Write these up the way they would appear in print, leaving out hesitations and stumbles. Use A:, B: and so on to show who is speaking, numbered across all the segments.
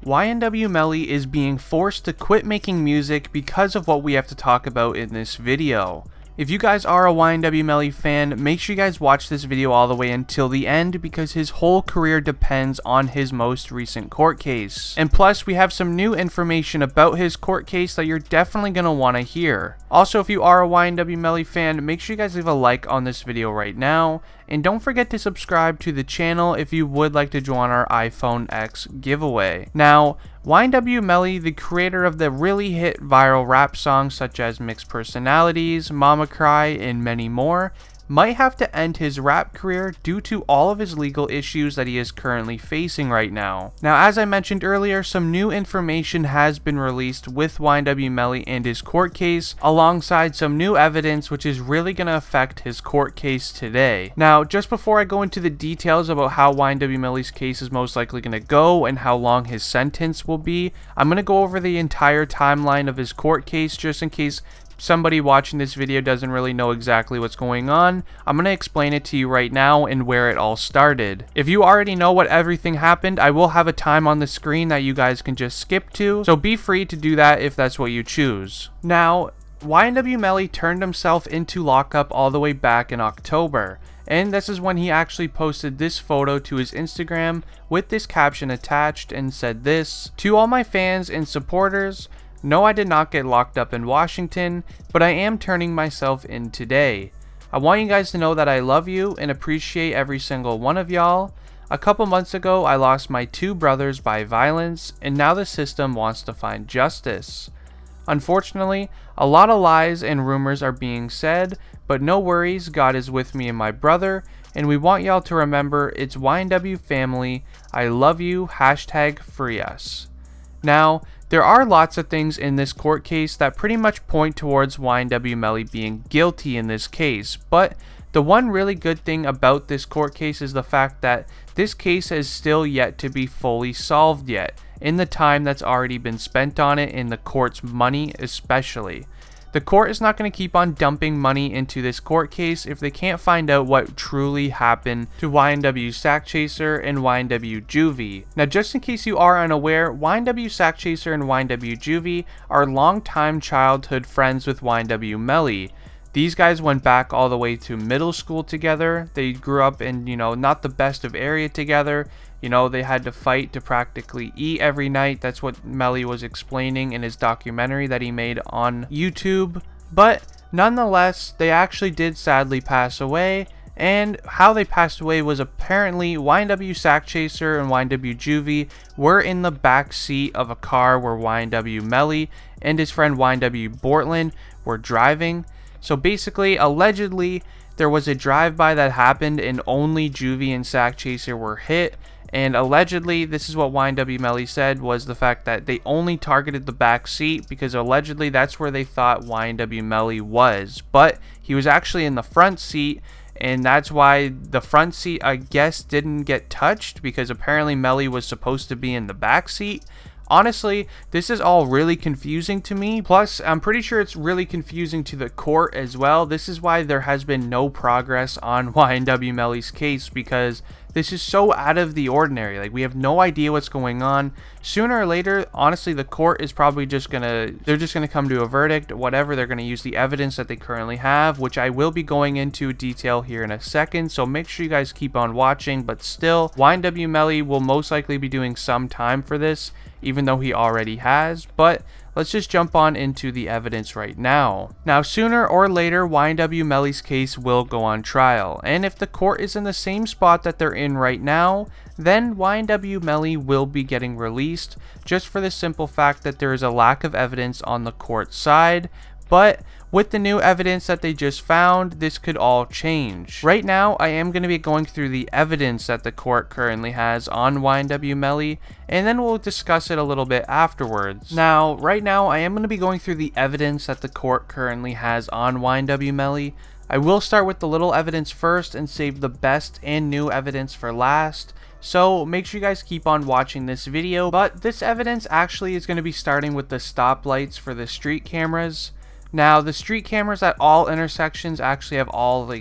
A: YNW Melly is being forced to quit making music because of what we have to talk about in this video. If you guys are a YNW Melly fan, make sure you guys watch this video all the way until the end because his whole career depends on his most recent court case. And plus, we have some new information about his court case that you're definitely going to want to hear. Also, if you are a YNW Melly fan, make sure you guys leave a like on this video right now. And don't forget to subscribe to the channel if you would like to join our iPhone X giveaway. Now, YNW Melly, the creator of the really hit viral rap songs such as Mixed Personalities, Mama Cry, and many more, might have to end his rap career due to all of his legal issues that he is currently facing right now. Now, as I mentioned earlier, some new information has been released with YNW Melly and his court case, alongside some new evidence which is really going to affect his court case today. Now, just before I go into the details about how YNW Melly's case is most likely going to go and how long his sentence will be, I'm going to go over the entire timeline of his court case just in case somebody watching this video doesn't really know exactly what's going on. I'm going to explain it to you right now and where it all started. If you already know what everything happened, I will have a time on the screen that you guys can just skip to, so be free to do that if that's what you choose. Now, YNW Melly turned himself into lockup all the way back in October. And this is when he actually posted this photo to his Instagram with this caption attached and said this: "To all my fans and supporters, no, I did not get locked up in Washington, but I am turning myself in today. I want you guys to know that I love you and appreciate every single one of y'all. A couple months ago, I lost my two brothers by violence, and now the system wants to find justice. Unfortunately, a lot of lies and rumors are being said, but no worries, God is with me and my brother, and we want y'all to remember it's YNW family. I love you, #FreeUs. Now, there are lots of things in this court case that pretty much point towards YNW Melly being guilty in this case, but the one really good thing about this court case is the fact that this case is still yet to be fully solved yet, in the time that's already been spent on it, in the court's money especially. The court is not going to keep on dumping money into this court case if they can't find out what truly happened to YNW Sakchaser and YNW Juvy. Now, just in case you are unaware, YNW Sakchaser and YNW Juvy are longtime childhood friends with YNW Melly. These guys went back all the way to middle school together. They grew up in, not the best of area together. They had to fight to practically eat every night. That's what Melly was explaining in his documentary that he made on YouTube. But nonetheless, they actually did sadly pass away. And how they passed away was apparently YNW Sakchaser and YNW Juvy were in the back seat of a car where YNW Melly and his friend YNW Bortland were driving. So basically, allegedly, there was a drive-by that happened and only Juvy and Sakchaser were hit. And allegedly, this is what YNW Melly said, was the fact that they only targeted the back seat because allegedly that's where they thought YNW Melly was. But he was actually in the front seat, and that's why the front seat, I guess, didn't get touched because apparently Melly was supposed to be in the back seat. Honestly, this is all really confusing to me. Plus, I'm pretty sure it's really confusing to the court as well. This is why there has been no progress on YNW Melly's case, because this is so out of the ordinary. Like, we have no idea what's going on. Sooner or later, honestly, the court is probably they're just gonna come to a verdict, whatever. They're gonna use the evidence that they currently have, which I will be going into detail here in a second. So make sure you guys keep on watching. But still, YNW Melly will most likely be doing some time for this, even though he already has. But let's just jump on into the evidence right now. Now, sooner or later, YNW Melly's case will go on trial, and if the court is in the same spot that they're in right now, then YNW Melly will be getting released, just for the simple fact that there is a lack of evidence on the court side. But with the new evidence that they just found, this could all change. Right now, I am going to be going through the evidence that the court currently has on YNW Melly, and then we'll discuss it a little bit afterwards. Now, right now, I am going to be going through the evidence that the court currently has on YNW Melly. I will start with the little evidence first and save the best and new evidence for last. So make sure you guys keep on watching this video. But this evidence actually is going to be starting with the stoplights for the street cameras. Now, the street cameras at all intersections actually have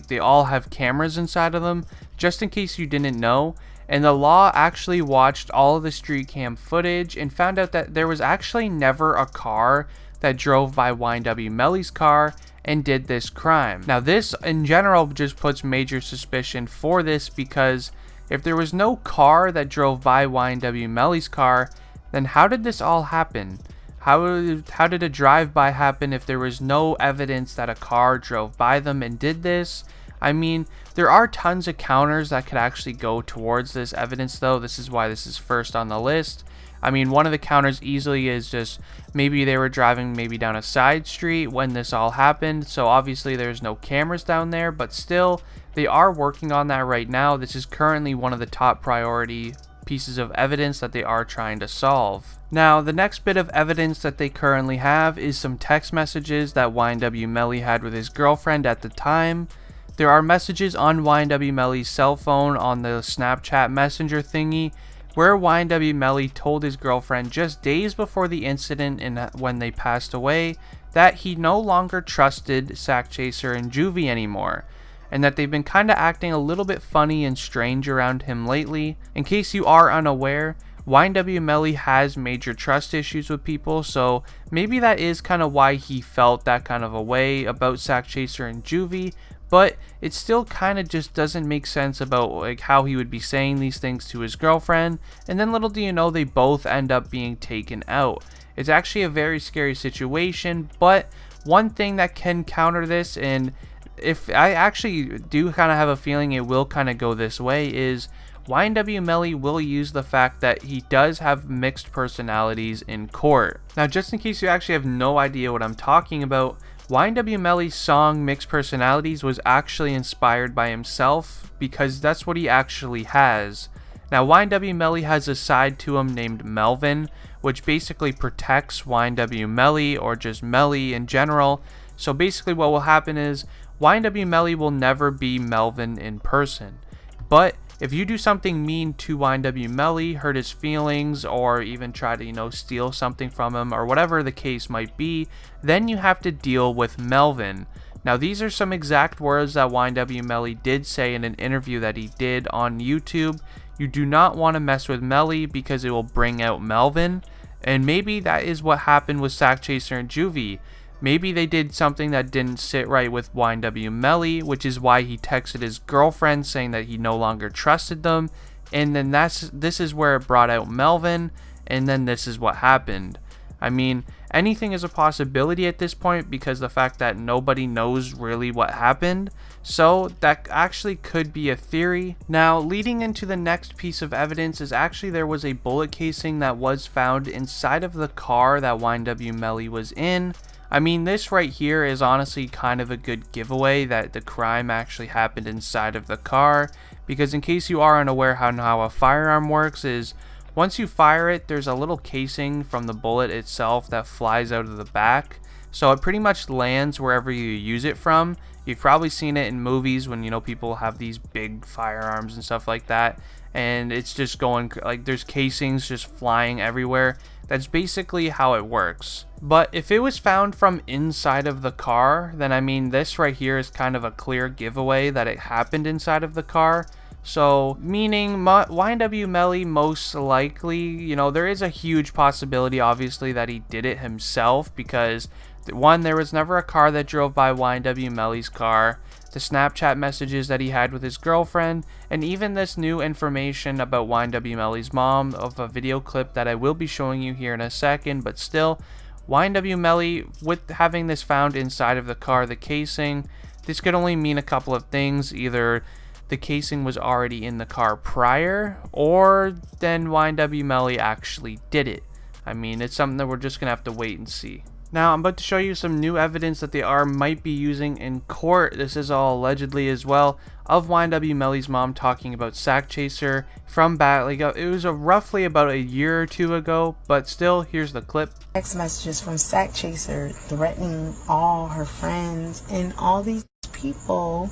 A: they all have cameras inside of them, just in case you didn't know. And the law actually watched all of the street cam footage and found out that there was actually never a car that drove by YNW Melly's car and did this crime. Now this in general just puts major suspicion for this, because if there was no car that drove by YNW Melly's car, then how did this all happen? How did a drive-by happen if there was no evidence that a car drove by them and did this? I mean, there are tons of counters that could actually go towards this evidence though. This is why this is first on the list. I mean, one of the counters easily is just maybe they were driving maybe down a side street when this all happened. So obviously there's no cameras down there, but still they are working on that right now. This is currently one of the top priority pieces of evidence that they are trying to solve. Now, the next bit of evidence that they currently have is some text messages that YNW Melly had with his girlfriend at the time. There are messages on YNW Melly's cell phone on the Snapchat messenger thingy where YNW Melly told his girlfriend just days before the incident and when they passed away that he no longer trusted Sakchaser and Juvy anymore, and that they've been kind of acting a little bit funny and strange around him lately. In case you are unaware, YNW Melly has major trust issues with people, so maybe that is kind of why he felt that kind of a way about Sakchaser and Juvy, but it still kind of just doesn't make sense about like how he would be saying these things to his girlfriend, and then little do you know they both end up being taken out. It's actually a very scary situation, but one thing that can counter this, and if I actually do kind of have a feeling it will kind of go this way, is YNW Melly will use the fact that he does have mixed personalities in court. Now, just in case you actually have no idea what I'm talking about, YNW Melly's song Mixed Personalities was actually inspired by himself, because that's what he actually has. Now, YNW Melly has a side to him named Melvin, which basically protects YNW Melly, or just Melly in general. So basically what will happen is YNW Melly will never be Melvin in person. But if you do something mean to YNW Melly, hurt his feelings, or even try to, steal something from him, or whatever the case might be, then you have to deal with Melvin. Now, these are some exact words that YNW Melly did say in an interview that he did on YouTube. You do not want to mess with Melly because it will bring out Melvin. And maybe that is what happened with Sakchaser and Juvy. Maybe they did something that didn't sit right with YNW Melly, which is why he texted his girlfriend saying that he no longer trusted them. And then this is where it brought out Melvin, and then this is what happened. I mean, anything is a possibility at this point because the fact that nobody knows really what happened. So that actually could be a theory. Now, leading into the next piece of evidence is actually there was a bullet casing that was found inside of the car that YNW Melly was in. I mean, this right here is honestly kind of a good giveaway that the crime actually happened inside of the car, because in case you are unaware how a firearm works is once you fire it, there's a little casing from the bullet itself that flies out of the back. So it pretty much lands wherever you use it from. You've probably seen it in movies when people have these big firearms and stuff like that, and it's just going like there's casings just flying everywhere. That's basically how it works. But if it was found from inside of the car, then I mean this right here is kind of a clear giveaway that it happened inside of the car. So meaning YNW Melly most likely, there is a huge possibility obviously that he did it himself, because one, there was never a car that drove by YNW Melly's car, the Snapchat messages that he had with his girlfriend, and even this new information about YNW Melly's mom of a video clip that I will be showing you here in a second. But still, YNW Melly, with having this found inside of the car, the casing, this could only mean a couple of things. Either the casing was already in the car prior, or then YNW Melly actually did it. I mean, it's something that we're just gonna have to wait and see. Now, I'm about to show you some new evidence that they might be using in court. This is all allegedly as well, of YNW Melly's mom talking about Sakchaser from back, it was roughly about a year or two ago, but still, here's the clip.
B: Text messages from Sakchaser threatening all her friends and all these people,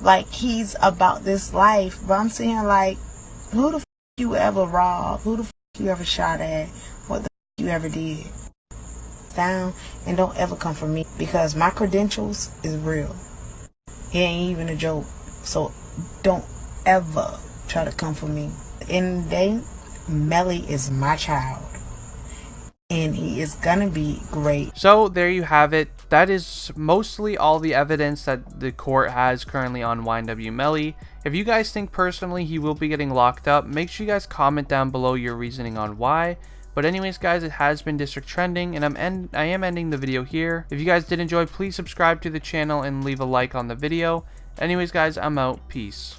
B: like he's about this life. But I'm saying, like, who the f you ever robbed? Who the f you ever shot at? What the f you ever did? Down, and don't ever come for me, because my credentials is real. It ain't even a joke. So don't ever try to come for me. the end of the day, Melly is my child. And he is gonna be great.
A: So there you have it. That is mostly all the evidence that the court has currently on YNW Melly. If you guys think personally he will be getting locked up, make sure you guys comment down below your reasoning on why. But anyways guys, it has been District Trending, and I am ending the video here. If you guys did enjoy, please subscribe to the channel and leave a like on the video. Anyways guys, I'm out. Peace.